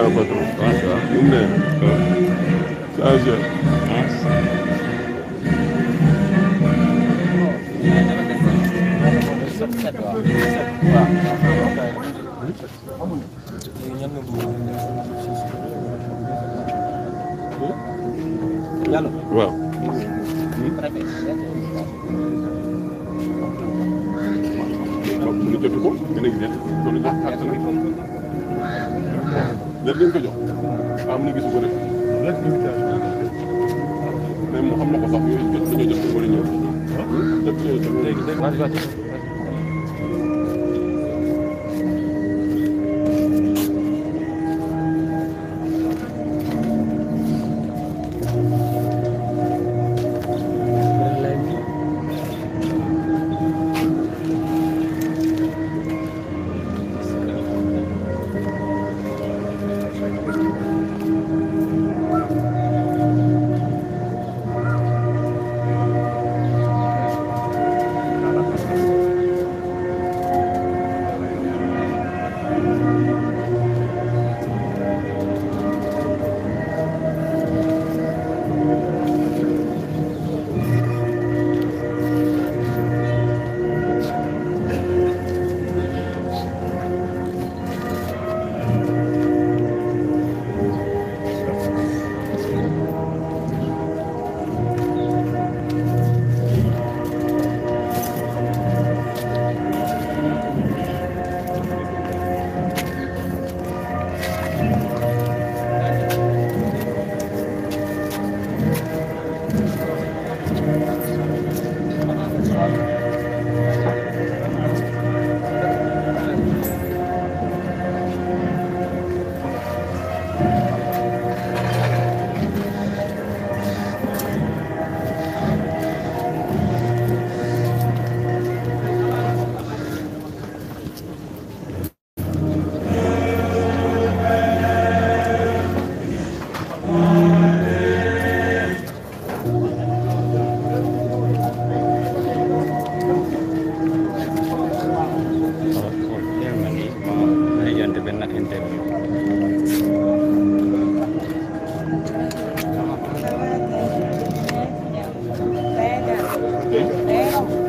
patron. waaw ça va. nu mu ne. ça gère. waaw. mu ngi jotu ko gën a gis loolu jox carte la lépp dañ ko jox ah mu ngi gisu ko rek mais mu xam na ko sax yooyu jot nañoo jot ko wala ñëw jot nañoo jot léegi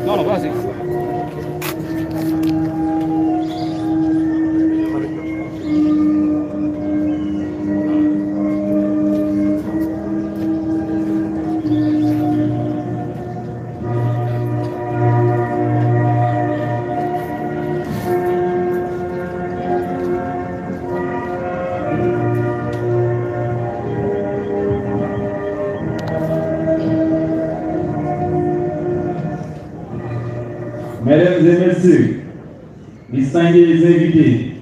No, no, vas así. Mesdames et messieurs, distingués invités,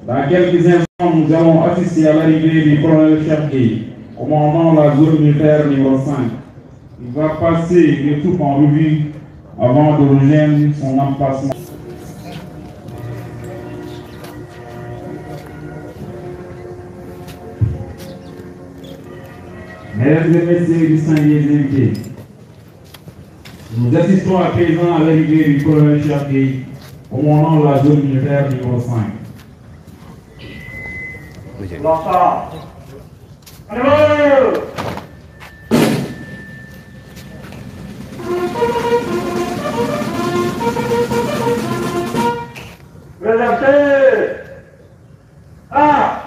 dans quelques instants, nous allons assister à l'arrivée du colonel Cherki, commandant la zone militaire numéro 5. Il va passer les troupes en revue avant de rejoindre son emplacement. Mesdames et messieurs, distingués invités, nous assistons à présent à l'arrivée du colonel Cherki, commandant la zone militaire numéro 5. L'entend. Allez, présentez. Ah.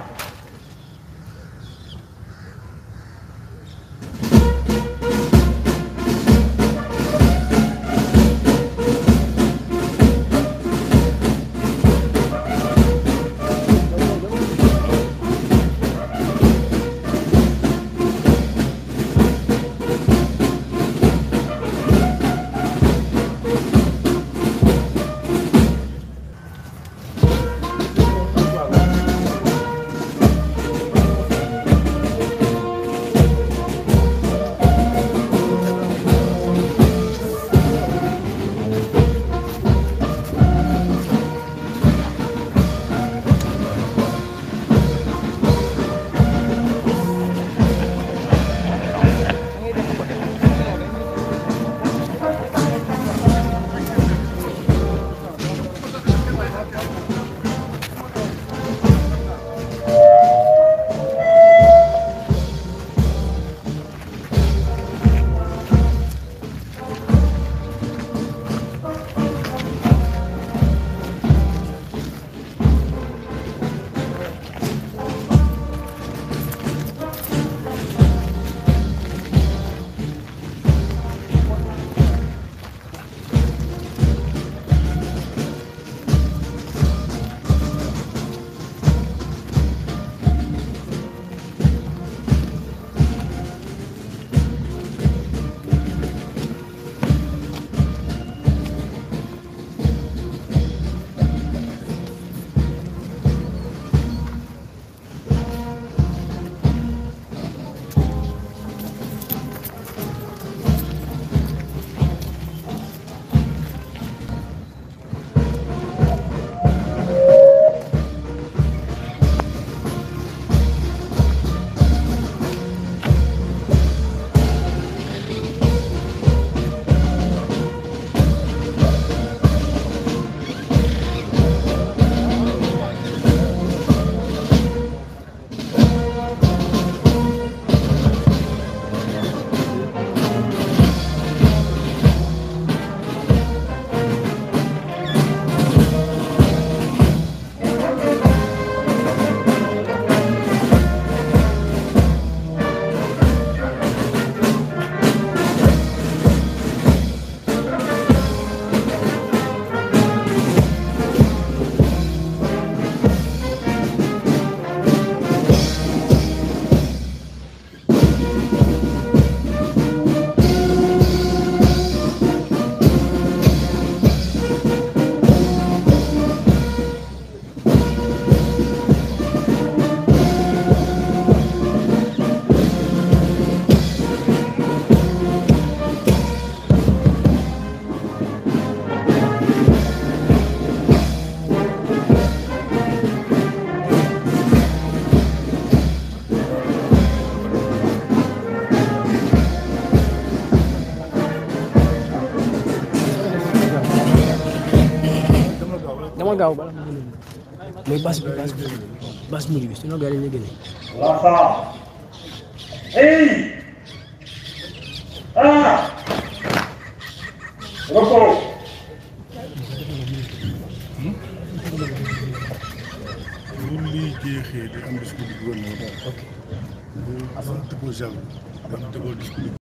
ma gaaw bala ma gën a mooy bas mujj bi sinon gars yi dañuy génne. L'ensemble. Hey! Ah! Repos. lii jeexee di am discours du gouvernement avant tëggoo jàll dama tëggoo discours.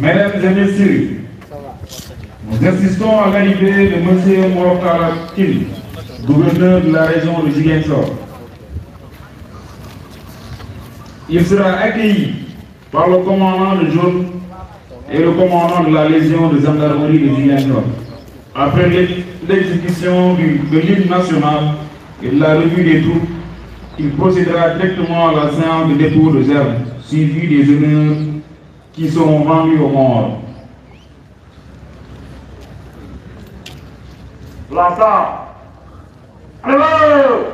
Mesdames et messieurs, nous assistons à l'arrivée de M. Mortala Kim, gouverneur de la région de Ziguinchor. Il sera accueilli par le commandant de Jaune et le commandant de la légion de gendarmerie de Ziguinchor. Après l'exécution de l'hymne national et de la revue des troupes, il procédera directement à la séance de dépôt de gerbe, suivi des honneurs qui seront rendus aux morts. L'ensemble. Allez!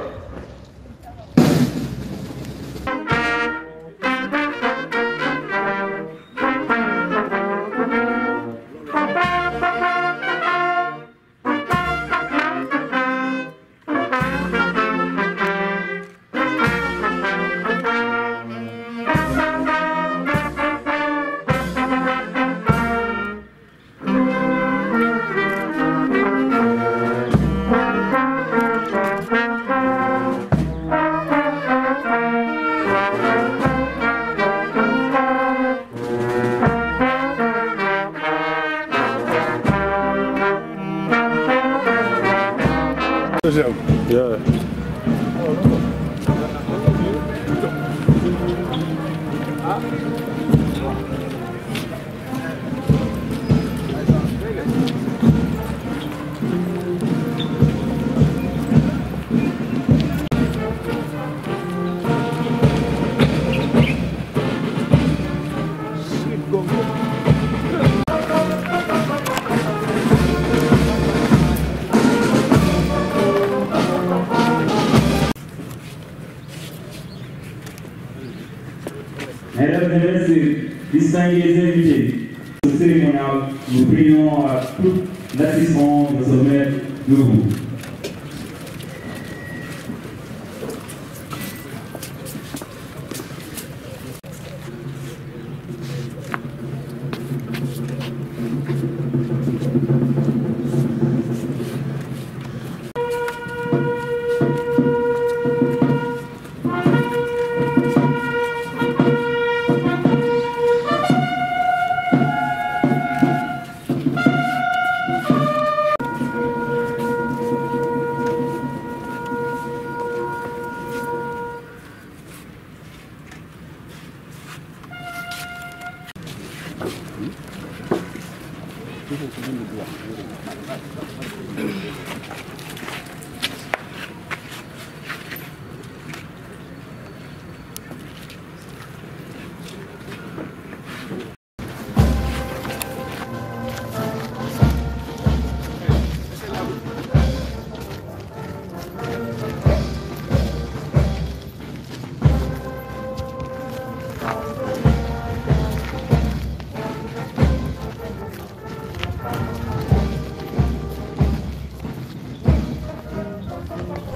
Yeah. Mesdames et messieurs, distingués invités, ce cérémonial, nous prions à toute l'assistance de se mettre debout.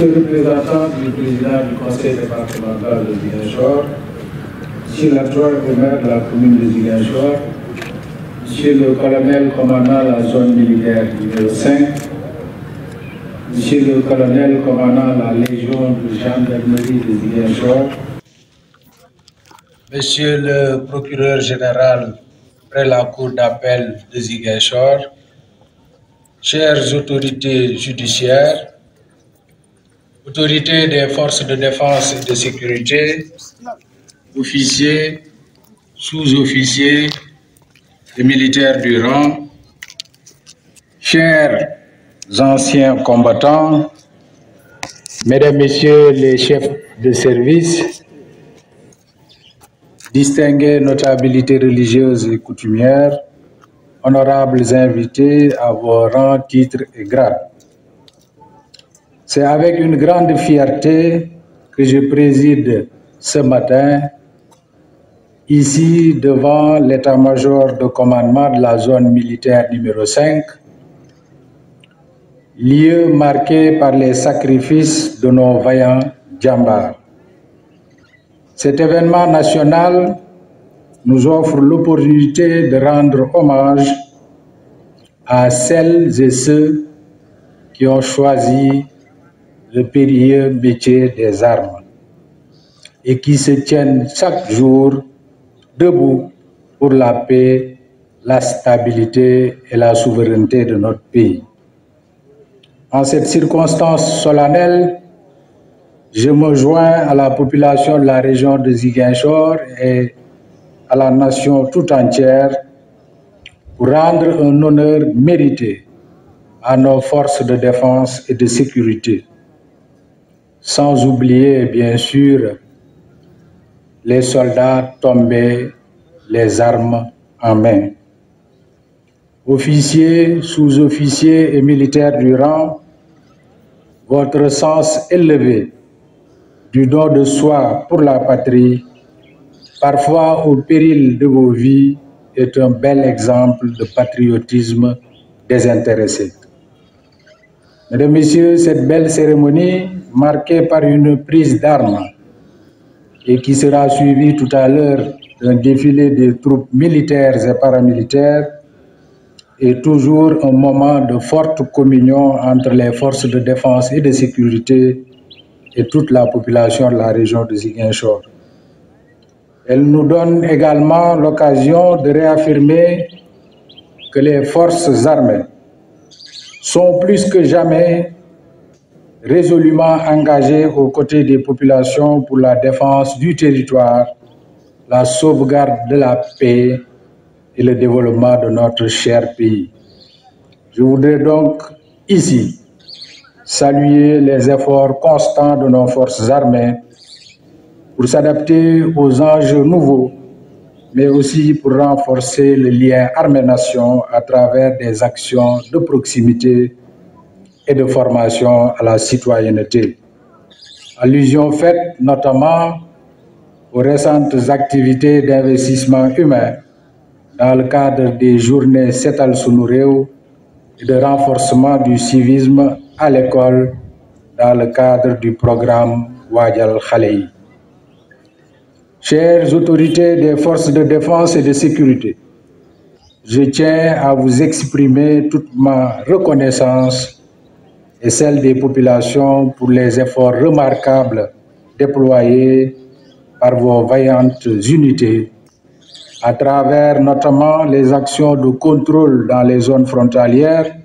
Le représentant du président du conseil départemental de Ziguinchor, monsieur l'adjoint au maire de la commune de Ziguinchor, monsieur le colonel commandant la zone militaire numéro 5, monsieur le colonel commandant la légion de gendarmerie de Ziguinchor, monsieur le procureur général près la cour d'appel de Ziguinchor, chères autorités judiciaires, autorités des forces de défense et de sécurité, officiers, sous-officiers et militaires du rang, chers anciens combattants, mesdames, messieurs les chefs de service, distinguées notabilités religieuses et coutumières, honorables invités à vos rangs, titres et grades. C'est avec une grande fierté que je préside ce matin, ici devant l'état-major de commandement de la zone militaire numéro 5, lieu marqué par les sacrifices de nos vaillants djambars. Cet événement national nous offre l'opportunité de rendre hommage à celles et ceux qui ont choisi le périlleux métier des armes et qui se tiennent chaque jour debout pour la paix, la stabilité et la souveraineté de notre pays. En cette circonstance solennelle, je me joins à la population de la région de Ziguinchor et à la nation tout entière pour rendre un honneur mérité à nos forces de défense et de sécurité, sans oublier bien sûr les soldats tombés, les armes en main. Officiers, sous-officiers et militaires du rang, votre sens élevé du don de soi pour la patrie, parfois au péril de vos vies, est un bel exemple de patriotisme désintéressé. Mesdames, Messieurs, cette belle cérémonie, marquée par une prise d'armes et qui sera suivie tout à l'heure d'un défilé des troupes militaires et paramilitaires, est toujours un moment de forte communion entre les forces de défense et de sécurité et toute la population de la région de Ziguinchor. Elle nous donne également l'occasion de réaffirmer que les forces armées sont plus que jamais résolument engagées aux côtés des populations pour la défense du territoire, la sauvegarde de la paix et le développement de notre cher pays. Je voudrais donc ici saluer les efforts constants de nos forces armées pour s'adapter aux enjeux nouveaux, mais aussi pour renforcer le lien armée-nation à travers des actions de proximité et de formation à la citoyenneté. Allusion faite notamment aux récentes activités d'investissement humain dans le cadre des journées Setal Sunu Réew et de renforcement du civisme à l'école dans le cadre du programme Wadjal Xale Yi. Chères autorités des forces de défense et de sécurité, je tiens à vous exprimer toute ma reconnaissance et celle des populations pour les efforts remarquables déployés par vos vaillantes unités à travers notamment les actions de contrôle dans les zones frontalières,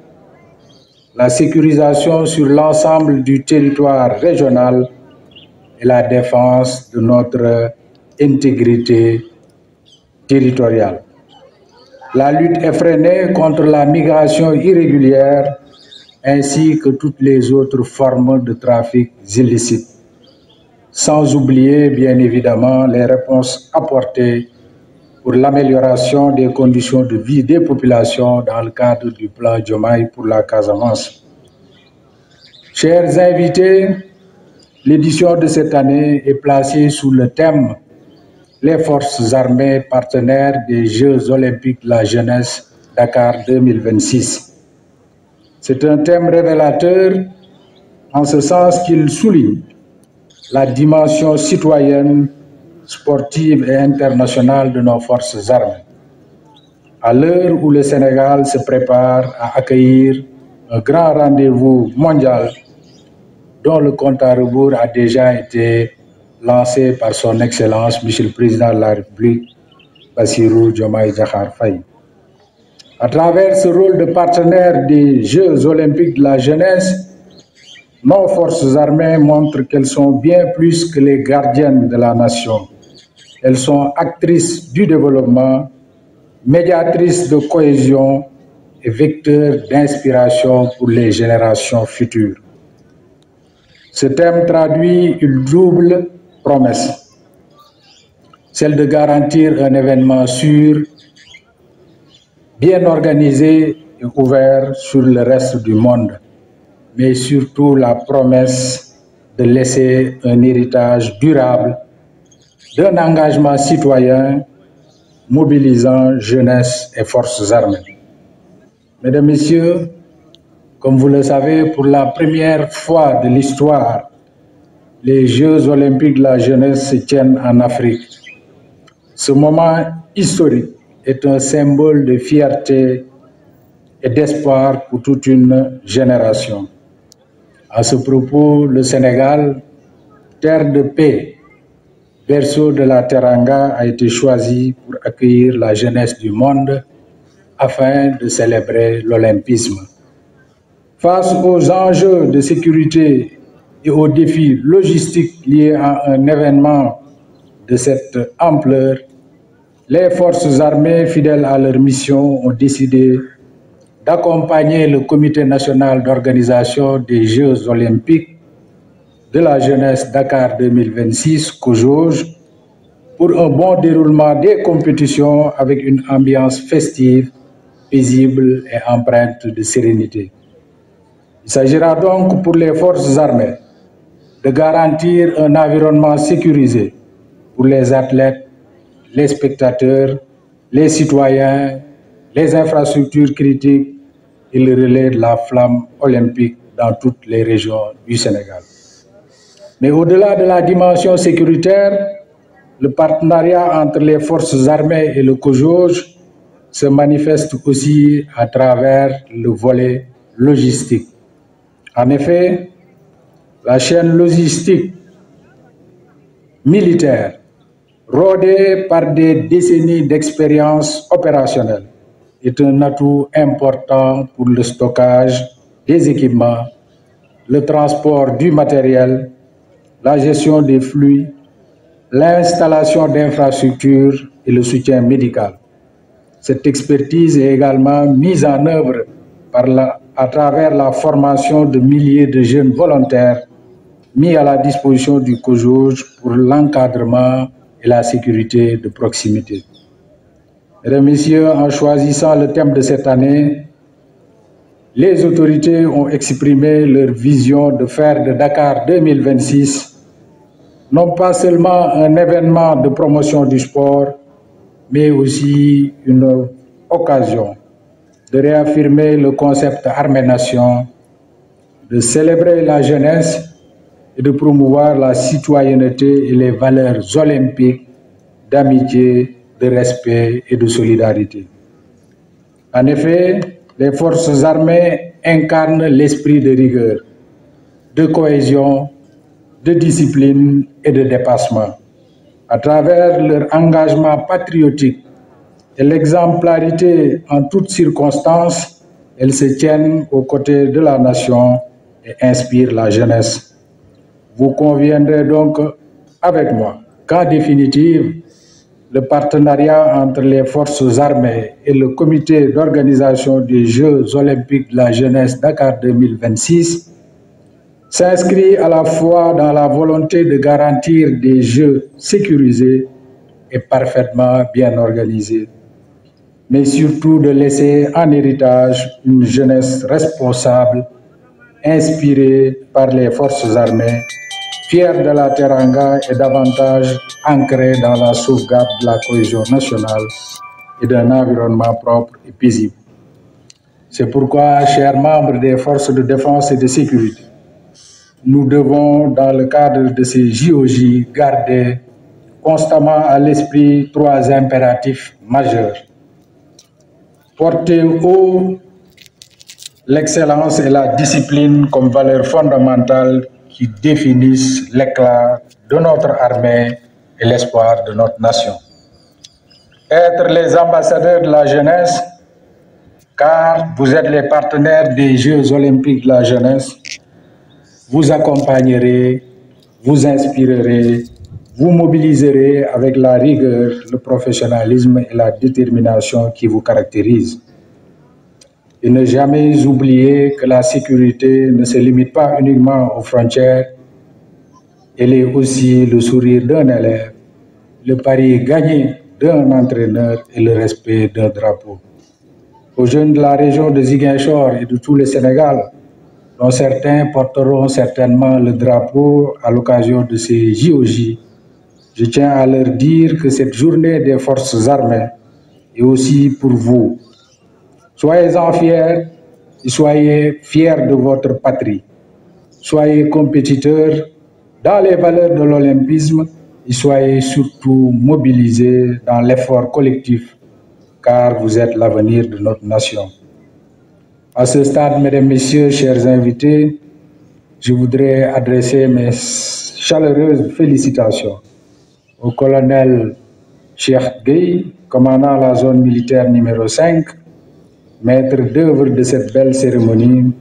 la sécurisation sur l'ensemble du territoire régional et la défense de notre intégrité territoriale. La lutte effrénée contre la migration irrégulière ainsi que toutes les autres formes de trafic illicites. Sans oublier bien évidemment les réponses apportées pour l'amélioration des conditions de vie des populations dans le cadre du plan Diomaye pour la Casamance. Chers invités, l'édition de cette année est placée sous le thème « Les forces armées partenaires des Jeux olympiques de la jeunesse Dakar 2026 ». C'est un thème révélateur en ce sens qu'il souligne la dimension citoyenne, sportive et internationale de nos forces armées. À l'heure où le Sénégal se prépare à accueillir un grand rendez-vous mondial dont le compte à rebours a déjà été lancé par son Excellence, Monsieur le Président de la République, Bassirou Diomaye Diakhar Faye. À travers ce rôle de partenaire des Jeux olympiques de la jeunesse, nos forces armées montrent qu'elles sont bien plus que les gardiennes de la nation. Elles sont actrices du développement, médiatrices de cohésion et vecteurs d'inspiration pour les générations futures. Ce thème traduit une double promesse, celle de garantir un événement sûr, bien organisé et ouvert sur le reste du monde, mais surtout la promesse de laisser un héritage durable d'un engagement citoyen mobilisant jeunesse et forces armées. Mesdames, Messieurs, comme vous le savez, pour la première fois de l'histoire, les Jeux olympiques de la jeunesse se tiennent en Afrique. Ce moment historique est un symbole de fierté et d'espoir pour toute une génération. À ce propos, le Sénégal, terre de paix, berceau de la Teranga, a été choisi pour accueillir la jeunesse du monde afin de célébrer l'olympisme. Face aux enjeux de sécurité et aux défis logistiques liés à un événement de cette ampleur, les forces armées, fidèles à leur mission, ont décidé d'accompagner le Comité national d'organisation des Jeux olympiques de la jeunesse Dakar 2026, COJOJ, pour un bon déroulement des compétitions avec une ambiance festive, paisible et empreinte de sérénité. Il s'agira donc pour les forces armées de garantir un environnement sécurisé pour les athlètes, les spectateurs, les citoyens, les infrastructures critiques et le relais de la flamme olympique dans toutes les régions du Sénégal. Mais au-delà de la dimension sécuritaire, le partenariat entre les forces armées et le COJOJ se manifeste aussi à travers le volet logistique. En effet, la chaîne logistique militaire, rodée par des décennies d'expérience opérationnelle, est un atout important pour le stockage des équipements, le transport du matériel, la gestion des flux, l'installation d'infrastructures et le soutien médical. Cette expertise est également mise en œuvre à travers la formation de milliers de jeunes volontaires mis à la disposition du COJOJ pour l'encadrement et la sécurité de proximité. Mesdames, Messieurs, en choisissant le thème de cette année, les autorités ont exprimé leur vision de faire de Dakar 2026 non pas seulement un événement de promotion du sport, mais aussi une occasion de réaffirmer le concept Armée-Nation, de célébrer la jeunesse et de promouvoir la citoyenneté et les valeurs olympiques d'amitié, de respect et de solidarité. En effet, les forces armées incarnent l'esprit de rigueur, de cohésion, de discipline et de dépassement. À travers leur engagement patriotique et l'exemplarité en toutes circonstances, elles se tiennent aux côtés de la nation et inspirent la jeunesse. Vous conviendrez donc avec moi qu'en définitive, le partenariat entre les forces armées et le comité d'organisation des Jeux olympiques de la jeunesse Dakar 2026 s'inscrit à la fois dans la volonté de garantir des Jeux sécurisés et parfaitement bien organisés, mais surtout de laisser en héritage une jeunesse responsable, inspirée par les forces armées, fière de la Teranga et davantage ancrée dans la sauvegarde de la cohésion nationale et d'un environnement propre et paisible. C'est pourquoi, chers membres des forces de défense et de sécurité, nous devons, dans le cadre de ces JOJ, garder constamment à l'esprit trois impératifs majeurs. Porter haut l'excellence et la discipline comme valeurs fondamentales qui définissent l'éclat de notre armée et l'espoir de notre nation. être les ambassadeurs de la jeunesse, car vous êtes les partenaires des Jeux olympiques de la jeunesse. Vous accompagnerez, vous inspirerez, vous mobiliserez avec la rigueur, le professionnalisme et la détermination qui vous caractérisent. Et ne jamais oublier que la sécurité ne se limite pas uniquement aux frontières, elle est aussi le sourire d'un élève, le pari gagné d'un entraîneur et le respect d'un drapeau. Aux jeunes de la région de Ziguinchor et de tout le Sénégal, dont certains porteront certainement le drapeau à l'occasion de ces JOJ, je tiens à leur dire que cette journée des forces armées est aussi pour vous. Soyez-en fiers et soyez fiers de votre patrie. Soyez compétiteurs dans les valeurs de l'olympisme et soyez surtout mobilisés dans l'effort collectif, car vous êtes l'avenir de notre nation. À ce stade, mesdames, messieurs, chers invités, je voudrais adresser mes chaleureuses félicitations au colonel Cheikh Gueye, commandant la zone militaire numéro 5, maître d'œuvre de cette belle cérémonie,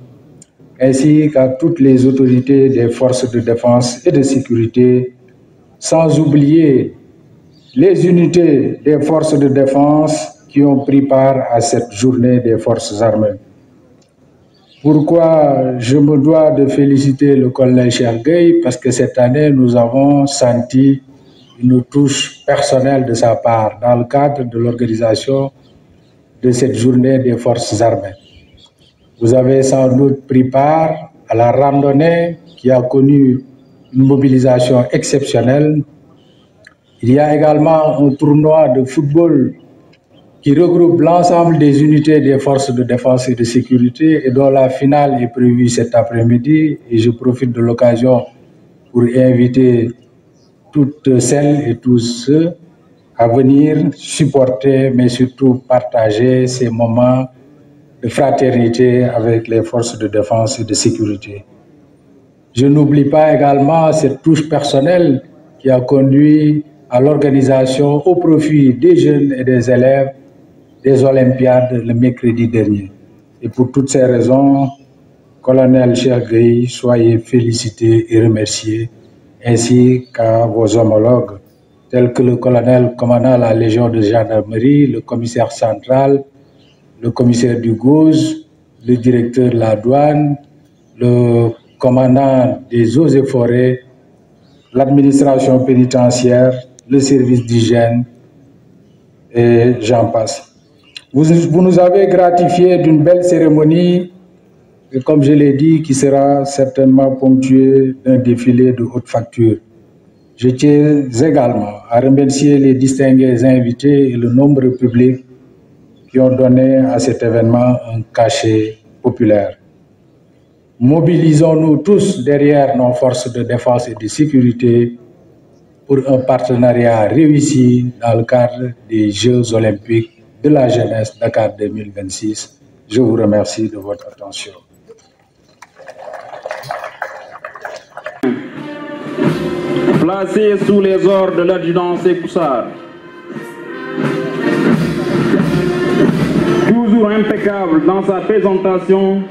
ainsi qu'à toutes les autorités des forces de défense et de sécurité, sans oublier les unités des forces de défense qui ont pris part à cette journée des forces armées. Pourquoi je me dois de féliciter le colonel Cheikh Gueye? Parce que cette année, nous avons senti une touche personnelle de sa part dans le cadre de l'organisation de cette journée des forces armées. Vous avez sans doute pris part à la randonnée qui a connu une mobilisation exceptionnelle. Il y a également un tournoi de football qui regroupe l'ensemble des unités des forces de défense et de sécurité et dont la finale est prévue cet après-midi. Et je profite de l'occasion pour inviter toutes celles et tous ceux à venir supporter, mais surtout partager ces moments de fraternité avec les forces de défense et de sécurité. Je n'oublie pas également cette touche personnelle qui a conduit à l'organisation au profit des jeunes et des élèves des Olympiades le mercredi dernier. Et pour toutes ces raisons, colonel Cheikh Gueye, soyez félicités et remerciés, ainsi qu'à vos homologues, tels que le colonel commandant la Légion de gendarmerie, le commissaire central, le commissaire du GOZ, le directeur de la douane, le commandant des eaux et forêts, l'administration pénitentiaire, le service d'hygiène, et j'en passe. Vous nous avez gratifié d'une belle cérémonie, et comme je l'ai dit, qui sera certainement ponctuée d'un défilé de haute facture. Je tiens également à remercier les distingués invités et le nombre public qui ont donné à cet événement un cachet populaire. Mobilisons-nous tous derrière nos forces de défense et de sécurité pour un partenariat réussi dans le cadre des Jeux olympiques de la jeunesse Dakar 2026. Je vous remercie de votre attention. Placé sous les ordres de l'adjudant Sékou Sarr, toujours impeccable dans sa présentation,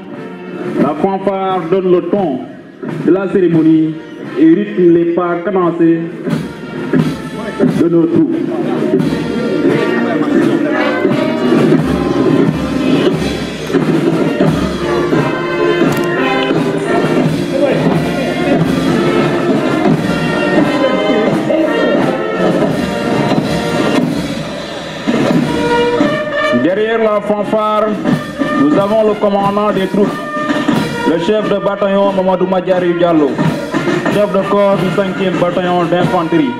la fanfare donne le ton de la cérémonie et rythme les pas cadencés de nos troupes. Derrière la fanfare, nous avons le commandant des troupes, le chef de bataillon Mamadou Madjari Diallo, chef de corps du 5e bataillon d'infanterie.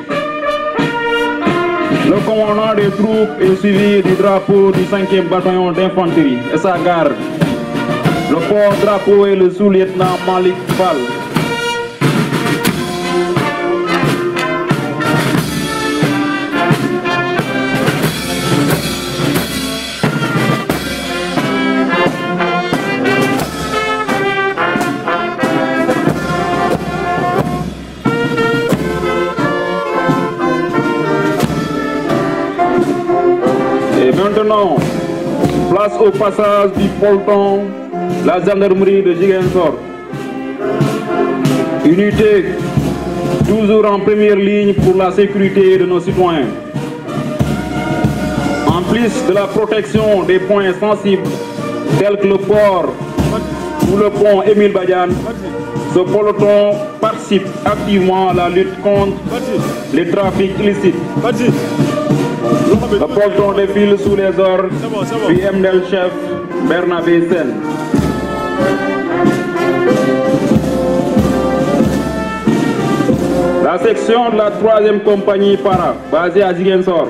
Le commandant des troupes est suivi du drapeau du 5e bataillon d'infanterie et sa garde. Le porte-drapeau est le sous-lieutenant Malik Fall. face au passage du peloton, la gendarmerie de Ziguinchor. Unité toujours en première ligne pour la sécurité de nos citoyens. En plus de la protection des points sensibles tels que le port ou le pont Émile Badiane, ce peloton participe activement à la lutte contre les trafics illicites. Le peloton défile sous les ordres du MDL-chef Bernabé Sen. La section de la 3e compagnie para, basée à Ziguinchor.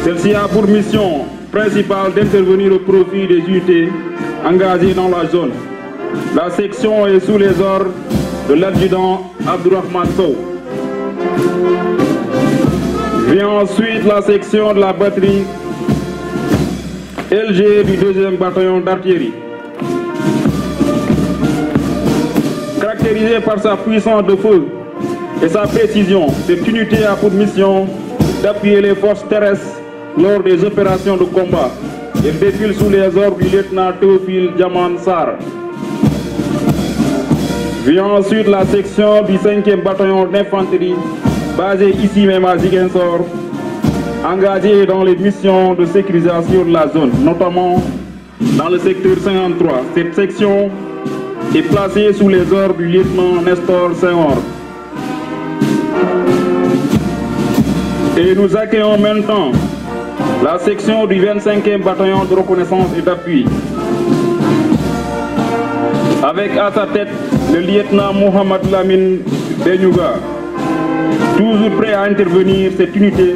Celle-ci a pour mission principale d'intervenir au profit des unités engagées dans la zone. La section est sous les ordres de l'adjudant Abdourahmane Sow. Vient ensuite la section de la batterie LG du 2e bataillon d'artillerie. Caractérisée par sa puissance de feu et sa précision, cette unité a pour mission d'appuyer les forces terrestres lors des opérations de combat. Elle défile sous les ordres du lieutenant Théophile Diaman Sarr. Vient ensuite la section du 5e bataillon d'infanterie, basée ici même à Ziguinchor, engagée dans les missions de sécurisation de la zone, notamment dans le secteur 53. Cette section est placée sous les ordres du lieutenant Nestor Senghor. Et nous accueillons en même temps la section du 25e bataillon de reconnaissance et d'appui, avec à sa tête le lieutenant Mohamed Lamine Benyouga. Toujours prêt à intervenir, cette unité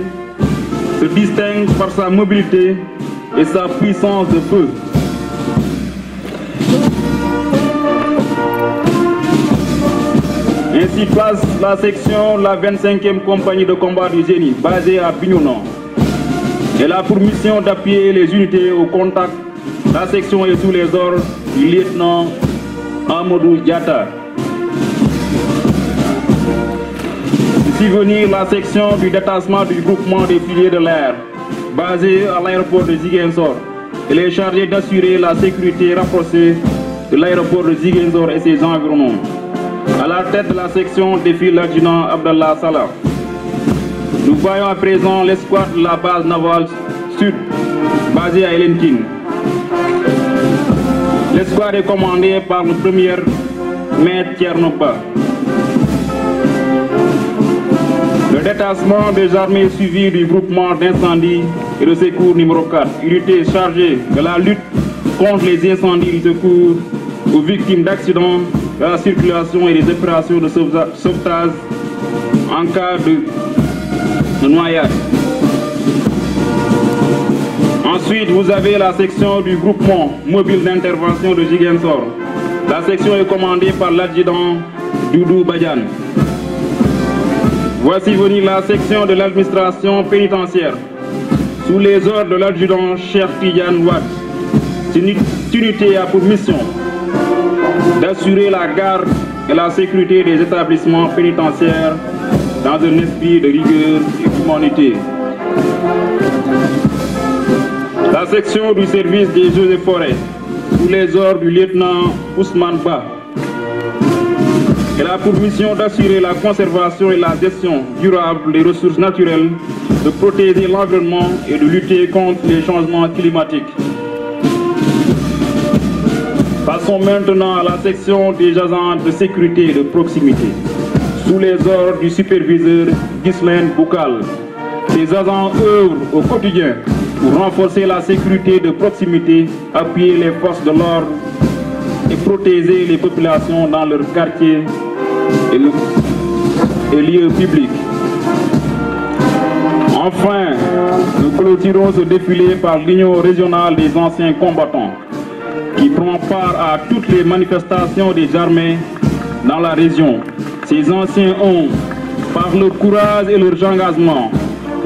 se distingue par sa mobilité et sa puissance de feu. Ainsi place la section de la 25e compagnie de combat du génie, basée à Bignona. Elle a pour mission d'appuyer les unités au contact. La section est sous les ordres du lieutenant Amadou Diatta. Ici venir la section du détachement du groupement des fusiliers de l'air, basée à l'aéroport de Ziguinchor. Elle est chargée d'assurer la sécurité rapprochée de l'aéroport de Ziguinchor et ses environnements. À la tête de la section défile l'adjudant Abdallah Salah. Nous voyons à présent l'escouade de la base navale sud, basée à Elentine. L'escouade est commandée par le premier maître Tiernopa. Le détachement des armées suivi du groupement d'incendie et de secours numéro 4, unité chargée de la lutte contre les incendies et du secours aux victimes d'accidents, de la circulation et des opérations de sauvetage en cas de noyade. Ensuite, vous avez la section du groupement mobile d'intervention de Ziguinchor. La section est commandée par l'adjudant Doudou Badiane. Voici venir la section de l'administration pénitentiaire, sous les ordres de l'adjudant Cheikh Tidiane Wad. Cette unité a pour mission d'assurer la garde et la sécurité des établissements pénitentiaires dans un esprit de rigueur et d'humanité. La section du service des eaux et forêts, sous les ordres du lieutenant Ousmane Ba. Elle a pour mission d'assurer la conservation et la gestion durable des ressources naturelles, de protéger l'environnement et de lutter contre les changements climatiques. Passons maintenant à la section des agents de sécurité de proximité, sous les ordres du superviseur Ghislaine Boukal. Ces agents œuvrent au quotidien pour renforcer la sécurité de proximité, appuyer les forces de l'ordre et protéger les populations dans leurs quartiers et lieux publics. Enfin, nous clôturons ce défilé par l'Union régionale des anciens combattants, qui prend part à toutes les manifestations des armées dans la région. Ces anciens ont, par leur courage et leur engagement,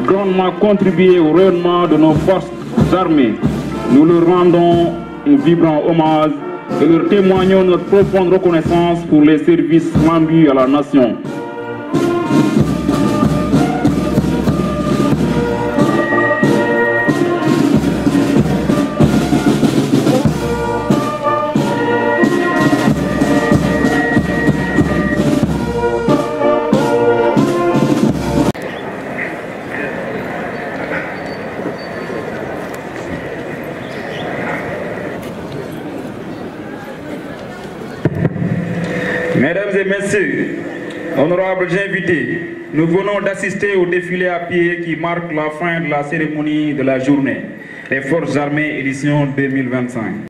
grandement contribué au rayonnement de nos forces armées. Nous leur rendons un vibrant hommage et leur témoignons notre profonde reconnaissance pour les services rendus à la nation. Mesdames et messieurs, honorables invités, nous venons d'assister au défilé à pied qui marque la fin de la cérémonie de la journée des Forces armées édition 2025.